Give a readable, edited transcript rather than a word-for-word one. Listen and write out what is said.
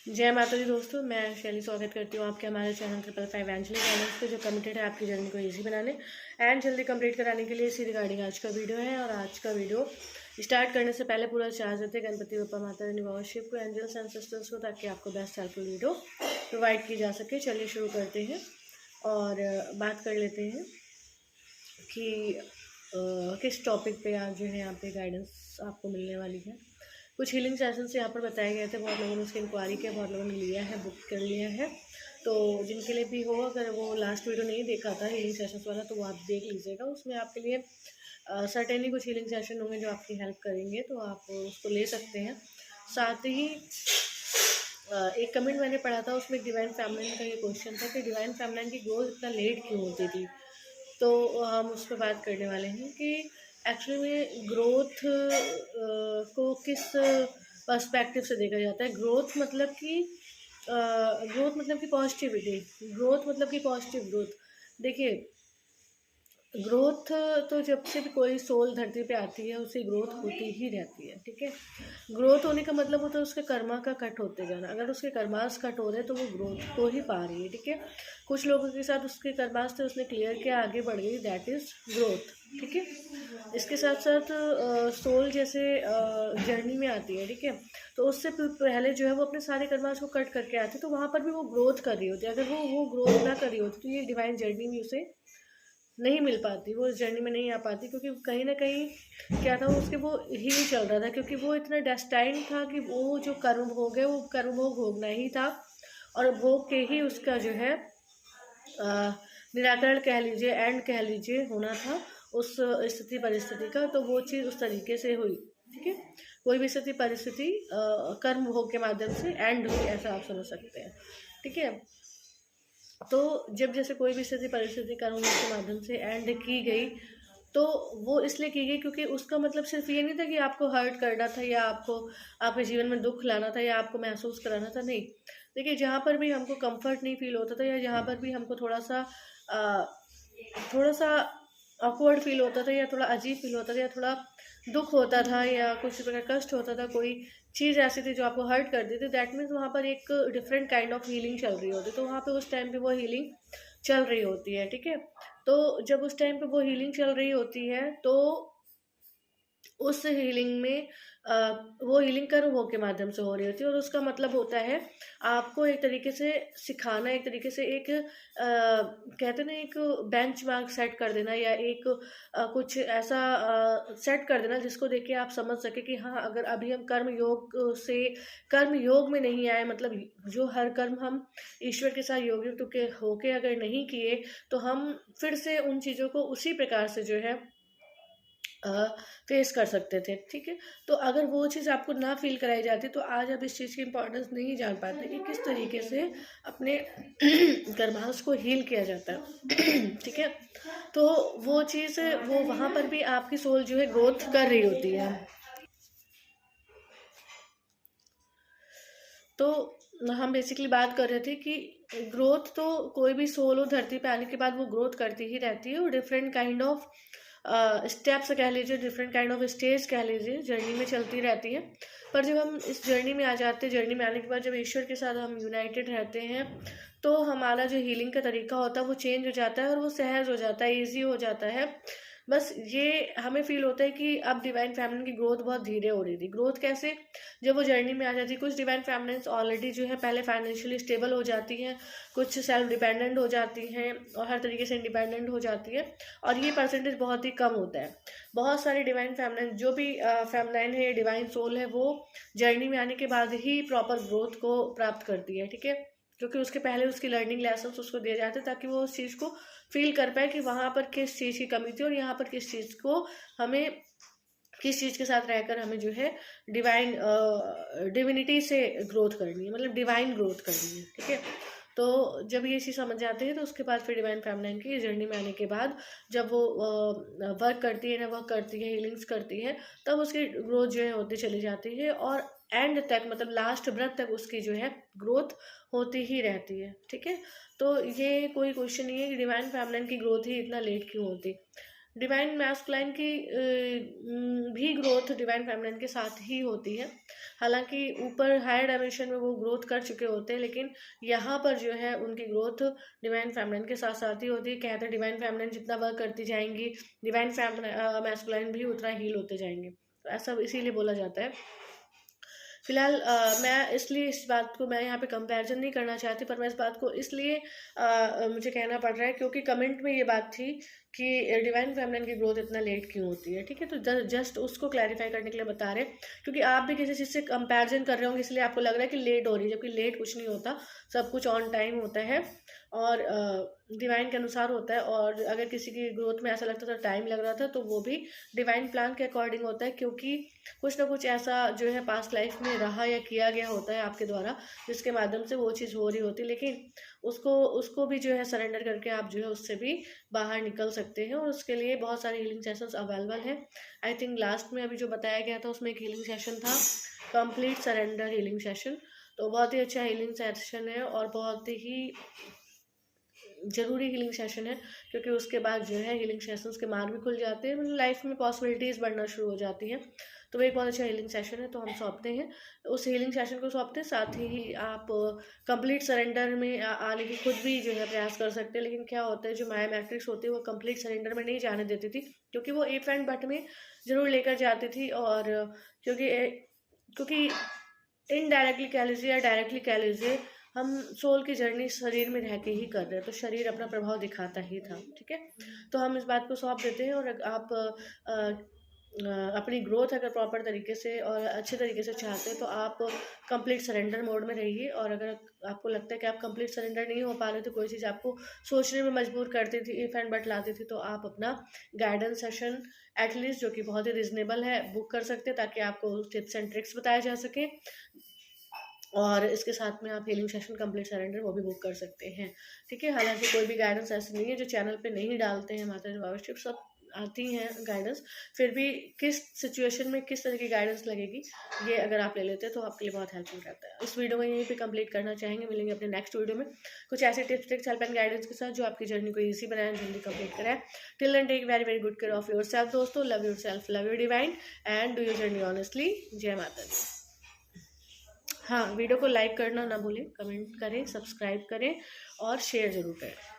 जय माता दी दोस्तों, मैं शैली स्वागत करती हूँ आपके हमारे चैनल 555 एंजली गाइडेंस पे, जो कमिटेड है आपकी जर्नी को इजी बनाने एंड जल्दी कंप्लीट कराने के लिए। इसी रिगार्डिंग आज का वीडियो है। और आज का वीडियो स्टार्ट करने से पहले पूरा चार्ज देते गणपति बप्पा माता रानी वाशिप को, एंजल्स एंड सिस्टर्स को, ताकि आपको बेस्ट हेल्पफुल वीडियो प्रोवाइड की जा सके। चलिए शुरू करते हैं और बात कर लेते हैं कि किस टॉपिक पे आज जो है यहाँ पे गाइडेंस आपको मिलने वाली है। कुछ हीलिंग सेशंस यहाँ पर बताए गए थे, बहुत लोगों ने उसकी इंक्वायरी किया, बहुत लोगों ने लिया है, बुक कर लिया है। तो जिनके लिए भी हो, अगर वो लास्ट वीडियो नहीं देखा था हीलिंग सेशंस वाला, तो वो आप देख लीजिएगा। उसमें आपके लिए सर्टेनली कुछ हीलिंग सेशन होंगे जो आपकी हेल्प करेंगे, तो आप उसको ले सकते हैं। साथ ही एक कमेंट मैंने पढ़ा था, उसमें डिवाइन फेमिनिन का ये क्वेश्चन था कि डिवाइन फेमिनिन की ग्रोथ इतना लेट क्यों होती थी। तो हम उस पर बात करने वाले हैं कि एक्चुअली में ग्रोथ को किस पर्सपेक्टिव से देखा जाता है। ग्रोथ मतलब कि पॉजिटिविटी, ग्रोथ मतलब कि पॉजिटिव ग्रोथ। देखिए, ग्रोथ तो जब से भी कोई सोल धरती पे आती है उसकी ग्रोथ होती ही रहती है, ठीक है। ग्रोथ होने का मतलब होता है उसके कर्मा का कट होते जाना। अगर उसके कर्मास कट हो रहे हैं तो वो ग्रोथ को ही पा रही है, ठीक है। कुछ लोगों के साथ उसके कर्मास थे, उसने क्लियर किया, आगे बढ़ गई, दैट इज़ ग्रोथ, ठीक है। इसके साथ साथ सोल जैसे जर्नी में आती है, ठीक है, तो उससे पहले जो है वो अपने सारे कर्मास को कट करके आती है, तो वहाँ पर भी वो ग्रोथ कर रही होती है। अगर वो ग्रोथ ना कर रही होती तो ये डिवाइन जर्नी भी उसे नहीं मिल पाती, वो इस जर्नी में नहीं आ पाती, क्योंकि कहीं ना कहीं क्या था, उसके वो हील चल रहा था, क्योंकि वो इतना डेस्टाइन था कि वो जो कर्म भोग है वो कर्म भोग भोगना ही था, और भोग के ही उसका जो है निराकरण कह लीजिए, एंड कह लीजिए, होना था उस स्थिति परिस्थिति का। तो वो चीज़ उस तरीके से हुई, ठीक है। कोई भी स्थिति परिस्थिति कर्म भोग के माध्यम से एंड हुई, ऐसा आप समझ सकते हैं, ठीक है। तो जब जैसे कोई भी स्थिति परिस्थिति कर्म के माध्यम से एंड की गई, तो वो इसलिए की गई क्योंकि उसका मतलब सिर्फ ये नहीं था कि आपको हर्ट करना था या आपको आपके जीवन में दुख लाना था या आपको महसूस कराना था, नहीं। देखिए, जहाँ पर भी हमको कंफर्ट नहीं फील होता था, या जहाँ पर भी हमको थोड़ा सा ऑकवर्ड फील होता था, या थोड़ा अजीब फील होता था, या थोड़ा दुख होता था, या कुछ प्रकार कष्ट होता था, कोई चीज़ ऐसी थी जो आपको हर्ट कर दी थी, दैट मीन्स वहाँ पर एक डिफरेंट काइंड ऑफ हीलिंग चल रही होती, तो वहाँ पे उस टाइम पे वो हीलिंग चल रही होती है, ठीक है। तो जब उस टाइम पे वो हीलिंग चल रही होती है, तो उस हीलिंग में वो हीलिंग कर्म भोग के माध्यम से हो रही होती है, और उसका मतलब होता है आपको एक तरीके से सिखाना, एक तरीके से एक कहते हैं ना, एक बेंचमार्क सेट कर देना, या एक कुछ ऐसा सेट कर देना जिसको देख के आप समझ सके कि हाँ, अगर अभी हम कर्म योग में नहीं आए, मतलब जो हर कर्म हम ईश्वर के साथ योगी होके अगर नहीं किए, तो हम फिर से उन चीज़ों को उसी प्रकार से जो है फेस कर सकते थे, ठीक है। तो अगर वो चीज़ आपको ना फील कराई जाती, तो आज आप इस चीज़ की इम्पोर्टेंस नहीं जान पाते कि किस तरीके से अपने कर्मांश को हील किया जाता है ठीक है। तो वो चीज़, वो वहाँ पर भी आपकी सोल जो है ग्रोथ कर रही होती है। तो हम बेसिकली बात कर रहे थे कि ग्रोथ तो कोई भी सोल हो धरती पे आने के बाद वो ग्रोथ करती ही रहती है, और डिफरेंट काइंड ऑफ स्टेप्स कह लीजिए, डिफरेंट काइंड ऑफ स्टेज कह लीजिए, जर्नी में चलती रहती है। पर जब हम इस जर्नी में आ जाते हैं, जर्नी में आने के बाद जब ईश्वर के साथ हम यूनाइटेड रहते हैं, तो हमारा जो हीलिंग का तरीका होता है वो चेंज हो जाता है, और वो सहज हो जाता है, ईजी हो जाता है। बस ये हमें फील होता है कि अब डिवाइन फेमिनिन की ग्रोथ बहुत धीरे हो रही थी। ग्रोथ कैसे? जब वो जर्नी में आ जाती है, कुछ डिवाइन फेमिनिन्स ऑलरेडी जो है पहले फाइनेंशियली स्टेबल हो जाती हैं, कुछ सेल्फ डिपेंडेंट हो जाती हैं, और हर तरीके से इंडिपेंडेंट हो जाती है, और ये परसेंटेज बहुत ही कम होता है। बहुत सारे डिवाइन फेमिनिन, जो भी फेमिनिन है, डिवाइन सोल है, वो जर्नी में आने के बाद ही प्रॉपर ग्रोथ को प्राप्त करती है, ठीक है। क्योंकि उसके पहले उसकी लर्निंग लेसन उसको दिए जाते हैं, ताकि वो उस चीज़ को फील कर पाए कि वहाँ पर किस चीज़ की कमी थी, और यहाँ पर किस चीज़ को हमें, किस चीज़ के साथ रहकर हमें जो है डिविनिटी से ग्रोथ करनी है, मतलब डिवाइन ग्रोथ करनी है, ठीक है। तो जब ये चीज़ समझ जाते हैं, तो उसके बाद फिर डिवाइन फेमिनिन की जर्नी में आने के बाद जब वो वर्क करती है ना, वर्क करती है, हीलिंग्स करती है, तब उसकी ग्रोथ जो है होती चली जाती है, और एंड तक, मतलब लास्ट ब्रेथ तक उसकी जो है ग्रोथ होती ही रहती है, ठीक है। तो ये कोई क्वेश्चन नहीं है कि डिवाइन फेमिनिन की ग्रोथ ही इतना लेट क्यों होती। डिवाइन मैस्कुलाइन की भी ग्रोथ डिवाइन फेमिनिन के साथ ही होती है। हालांकि ऊपर हायर डायमेंशन में वो ग्रोथ कर चुके होते हैं, लेकिन यहाँ पर जो है उनकी ग्रोथ डिवाइन फेमिनिन के साथ साथ ही होती है। कहते हैं डिवाइन फेमिनिन जितना वर्क करती जाएंगी, डिवाइन मैस्कुलाइन भी उतना हील होते जाएंगे, तो ऐसा इसीलिए बोला जाता है। फिलहाल मैं इसलिए इस बात को मैं यहाँ पे कंपैरिजन नहीं करना चाहती, पर मैं इस बात को इसलिए मुझे कहना पड़ रहा है क्योंकि कमेंट में ये बात थी कि डिवाइन फेमिनिन की ग्रोथ इतना लेट क्यों होती है। ठीक है, तो जस्ट उसको क्लैरिफाई करने के लिए बता रहे हैं, क्योंकि आप भी किसी चीज़ से कंपैरिजन कर रहे होंगे, इसलिए आपको लग रहा है कि लेट हो रही है, जबकि लेट कुछ नहीं होता, सब कुछ ऑन टाइम होता है और डिवाइन के अनुसार होता है। और अगर किसी की ग्रोथ में ऐसा लगता था टाइम लग रहा था, तो वो भी डिवाइन प्लान के अकॉर्डिंग होता है, क्योंकि कुछ ना कुछ ऐसा जो है पास्ट लाइफ में रहा या किया गया होता है आपके द्वारा, जिसके माध्यम से वो चीज़ हो रही होती है। लेकिन उसको भी जो है सरेंडर करके आप जो है उससे भी बाहर निकल सकते हैं, और उसके लिए बहुत सारे हीलिंग सेशंस अवेलेबल हैं। आई थिंक लास्ट में अभी जो बताया गया था उसमें एक हीलिंग सेशन था, कंप्लीट सरेंडर हीलिंग सेशन, तो बहुत ही अच्छा हीलिंग सेशन है और बहुत ही ज़रूरी हीलिंग सेशन है, क्योंकि उसके बाद जो है हीलिंग सेशंस के मार्ग भी खुल जाते हैं, मतलब लाइफ में पॉसिबिलिटीज़ बढ़ना शुरू हो जाती हैं। तो वो एक बहुत अच्छा हीलिंग सेशन है, तो हम सौंपते हैं उस हीलिंग सेशन को सौंपते हैं। साथ ही आप कंप्लीट सरेंडर में आने की खुद भी जो है प्रयास कर सकते हैं। लेकिन क्या होता है, जो माया मैट्रिक्स होती है वो कंप्लीट सरेंडर में नहीं जाने देती थी, क्योंकि वो इफ एंड बट में ज़रूर लेकर जाती थी। और क्योंकि इनडायरेक्टली कह लीजिए या डायरेक्टली कह लीजिए, हम सोल की जर्नी शरीर में रह के ही कर रहे हैं, तो शरीर अपना प्रभाव दिखाता ही था। ठीक है, तो हम इस बात को सौंप देते हैं। और आप अपनी ग्रोथ अगर प्रॉपर तरीके से और अच्छे तरीके से चाहते हैं, तो आप कंप्लीट सरेंडर मोड में रहिए। और अगर आपको लगता है कि आप कंप्लीट सरेंडर नहीं हो पा रहे, तो कोई चीज़ आपको सोचने में मजबूर करती थी, इफ एंड बट लाती थी, तो आप अपना गाइडेंस सेशन एटलीस्ट, जो कि बहुत ही रिजनेबल है, बुक कर सकते हैं, ताकि आपको टिप्स एंड ट्रिक्स बताए जा सके। और इसके साथ में आप हीलिंग सेशन कंप्लीट सरेंडर वो भी बुक कर सकते हैं। ठीक है, हालांकि कोई भी गाइडेंस ऐसी नहीं है जो चैनल पे नहीं डालते हैं, माता जी बाबा शिव सब आती हैं गाइडेंस, फिर भी किस सिचुएशन में किस तरह की गाइडेंस लगेगी, ये अगर आप ले लेते हैं तो आपके लिए बहुत हेल्पफुल रहता है। इस वीडियो में यहीं पे कंप्लीट करना चाहेंगे, मिलेंगे अपने नेक्स्ट वीडियो में कुछ ऐसे tips tricks help and guidance के साथ जो आपकी जर्नी को ईजी बनाए, जल्दी कंप्लीट कराए। Till then take very very good care of yourself दोस्तों, love yourself, love your divine and do your journey honestly. जय माता दी। हाँ, वीडियो को लाइक करना ना भूलें, कमेंट करें, सब्सक्राइब करें और शेयर ज़रूर करें।